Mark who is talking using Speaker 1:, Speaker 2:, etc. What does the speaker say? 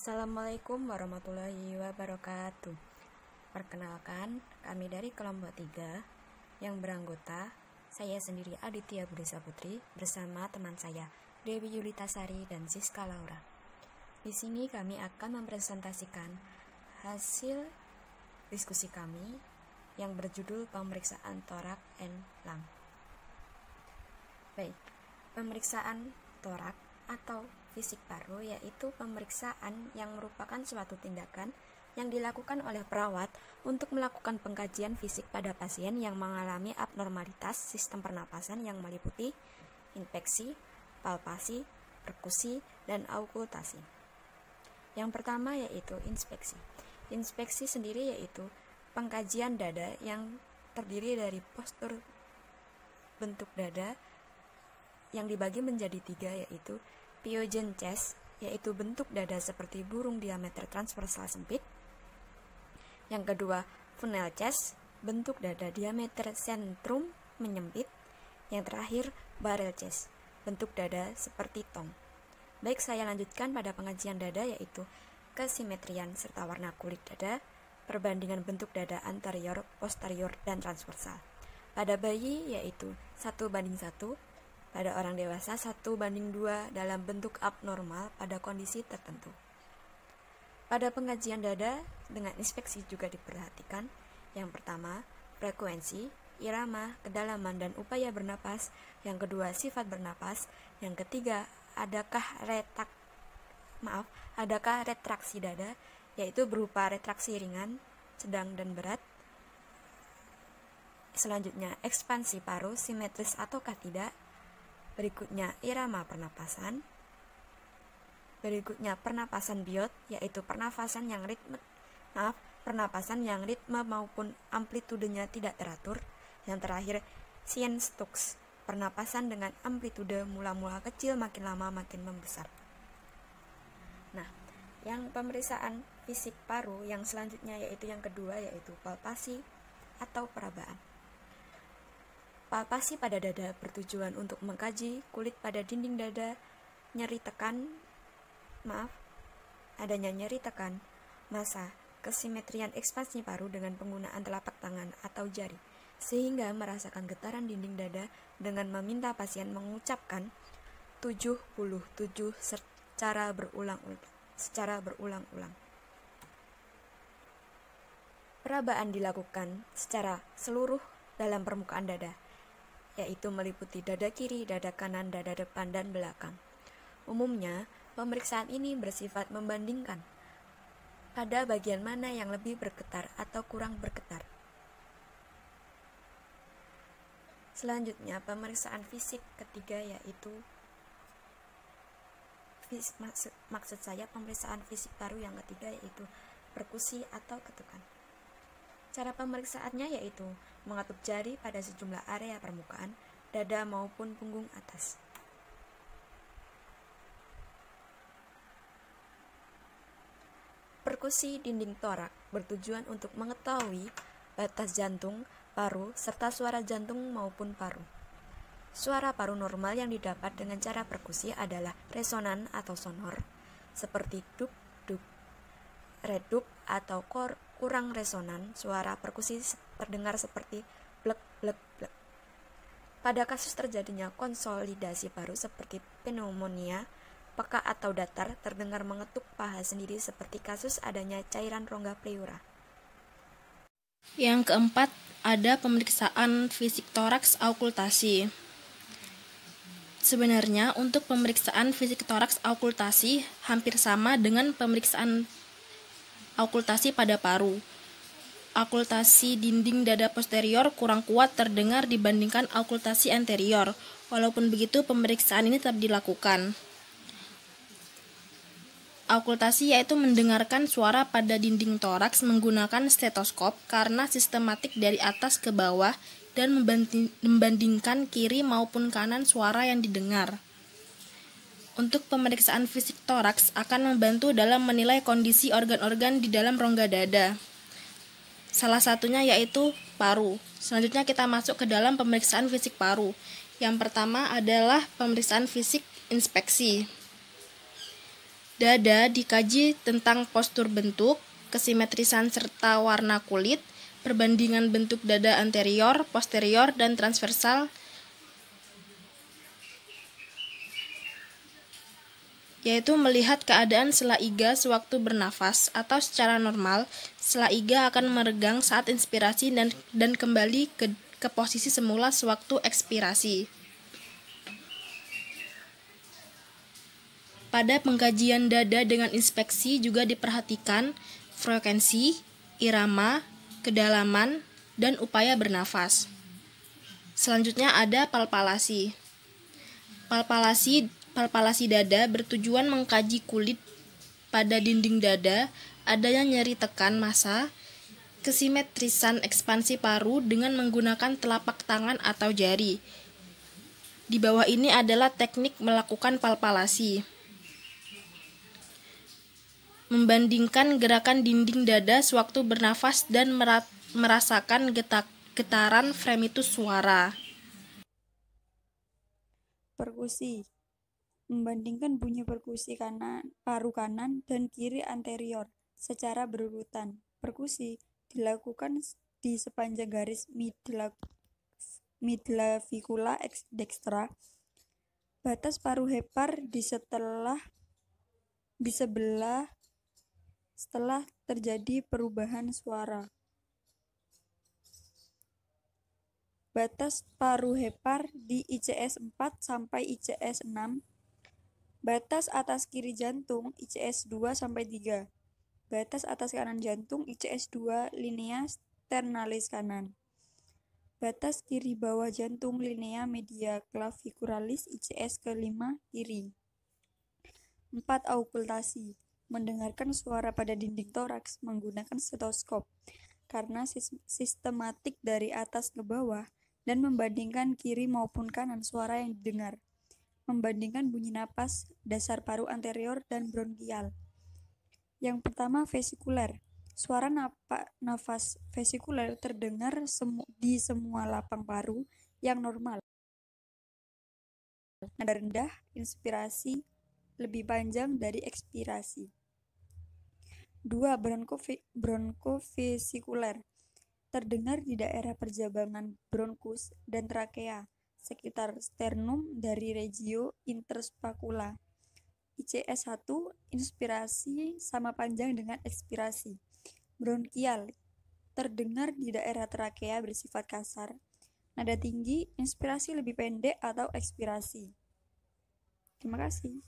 Speaker 1: Assalamualaikum warahmatullahi wabarakatuh. Perkenalkan, kami dari kelompok 3 yang beranggota saya sendiri Aditya Budi Saputri bersama teman saya Dewi Yulitasari dan Siska Laura. Di sini kami akan mempresentasikan hasil diskusi kami yang berjudul pemeriksaan torak and lung. Baik, pemeriksaan torak atau fisik paru yaitu pemeriksaan yang merupakan suatu tindakan yang dilakukan oleh perawat untuk melakukan pengkajian fisik pada pasien yang mengalami abnormalitas sistem pernapasan yang meliputi inspeksi, palpasi, perkusi, dan aukultasi. Yang pertama yaitu inspeksi. Inspeksi sendiri yaitu pengkajian dada yang terdiri dari postur bentuk dada yang dibagi menjadi 3 yaitu Pyogen chest, yaitu bentuk dada seperti burung diameter transversal sempit. Yang kedua, funnel chest, bentuk dada diameter sentrum menyempit. Yang terakhir, barrel chest, bentuk dada seperti tong. Baik, saya lanjutkan pada pengajian dada yaitu kesimetrian serta warna kulit dada, perbandingan bentuk dada anterior, posterior, dan transversal. Pada bayi yaitu 1:1, pada orang dewasa 1:2 dalam bentuk abnormal pada kondisi tertentu. Pada pengajian dada dengan inspeksi juga diperhatikan. Yang pertama, frekuensi, irama, kedalaman, dan upaya bernapas. Yang kedua, sifat bernapas. Yang ketiga, adakah retraksi dada, yaitu berupa retraksi ringan, sedang, dan berat. Selanjutnya, ekspansi paru, simetris ataukah tidak. Berikutnya irama pernapasan. Berikutnya pernapasan biot, yaitu pernapasan yang ritme maupun amplitudenya tidak teratur. Yang terakhir Sienstux, pernapasan dengan amplitude mula-mula kecil makin lama makin membesar. Nah, yang pemeriksaan fisik paru yang selanjutnya yaitu yang kedua yaitu palpasi atau perabaan. Palpasi pada dada bertujuan untuk mengkaji kulit pada dinding dada, adanya nyeri tekan, massa, kesimetrian ekspansi paru dengan penggunaan telapak tangan atau jari, sehingga merasakan getaran dinding dada dengan meminta pasien mengucapkan 77 secara berulang-ulang. Perabaan dilakukan secara seluruh dalam permukaan dada, yaitu meliputi dada kiri, dada kanan, dada depan, dan belakang. Umumnya, pemeriksaan ini bersifat membandingkan pada bagian mana yang lebih bergetar atau kurang bergetar. Selanjutnya, pemeriksaan fisik ketiga yaitu pemeriksaan fisik paru yang ketiga yaitu perkusi atau ketukan. Cara pemeriksaannya yaitu mengetuk jari pada sejumlah area permukaan dada maupun punggung atas. Perkusi dinding torak bertujuan untuk mengetahui batas jantung, paru, serta suara jantung maupun paru. Suara paru normal yang didapat dengan cara perkusi adalah resonan atau sonor, seperti duk, duk, redup atau kurang resonan. Suara perkusi terdengar seperti blek, blek, blek. Pada kasus terjadinya konsolidasi paru seperti pneumonia, peka atau datar, terdengar mengetuk paha sendiri seperti kasus adanya cairan rongga pleura.
Speaker 2: Yang keempat, ada pemeriksaan fisik toraks aukultasi. Sebenarnya untuk pemeriksaan fisik toraks aukultasi hampir sama dengan pemeriksaan aukultasi pada paru. Aukultasi dinding dada posterior kurang kuat terdengar dibandingkan aukultasi anterior. Walaupun begitu, pemeriksaan ini tetap dilakukan. Aukultasi yaitu mendengarkan suara pada dinding toraks menggunakan stetoskop karena sistematik dari atas ke bawah dan membandingkan kiri maupun kanan suara yang didengar. Untuk pemeriksaan fisik toraks akan membantu dalam menilai kondisi organ-organ di dalam rongga dada. Salah satunya yaitu paru. Selanjutnya kita masuk ke dalam pemeriksaan fisik paru. Yang pertama adalah pemeriksaan fisik inspeksi. Dada dikaji tentang postur bentuk, kesimetrisan serta warna kulit, perbandingan bentuk dada anterior, posterior, dan transversal, yaitu melihat keadaan sela iga sewaktu bernafas atau secara normal, sela iga akan meregang saat inspirasi dan kembali ke posisi semula sewaktu ekspirasi. Pada pengkajian dada dengan inspeksi juga diperhatikan frekuensi, irama, kedalaman, dan upaya bernafas. Selanjutnya ada palpalasi. Palpalasi dada bertujuan mengkaji kulit pada dinding dada, adanya nyeri tekan massa, kesimetrisan ekspansi paru dengan menggunakan telapak tangan atau jari. Di bawah ini adalah teknik melakukan palpalasi. Membandingkan gerakan dinding dada sewaktu bernafas dan merasakan getaran fremitus suara.
Speaker 3: Perkusi. Membandingkan bunyi perkusi paru kanan dan kiri anterior secara berurutan. Perkusi dilakukan di sepanjang garis midla ficula dextra. Batas paru hepar setelah terjadi perubahan suara. Batas paru hepar di ICS 4 sampai ICS 6. Batas atas kiri jantung ICS 2 sampai 3. Batas atas kanan jantung ICS 2 linea sternalis kanan. Batas kiri bawah jantung linea media clavicularis ICS ke-5 kiri. 4. Aukultasi. Mendengarkan suara pada dinding toraks menggunakan stetoskop karena sistematik dari atas ke bawah dan membandingkan kiri maupun kanan suara yang didengar. Membandingkan bunyi napas, dasar paru anterior, dan bronkial. Yang pertama, vesikuler. Suara nafas vesikuler terdengar di semua lapang paru yang normal. Nada rendah, inspirasi lebih panjang dari ekspirasi. 2. Bronkofesikuler. Terdengar di daerah perjabangan bronkus dan trakea, sekitar sternum dari regio interspacula. ICS 1, inspirasi sama panjang dengan ekspirasi. Bronkial, terdengar di daerah trakea bersifat kasar. Nada tinggi, inspirasi lebih pendek atau ekspirasi. Terima kasih.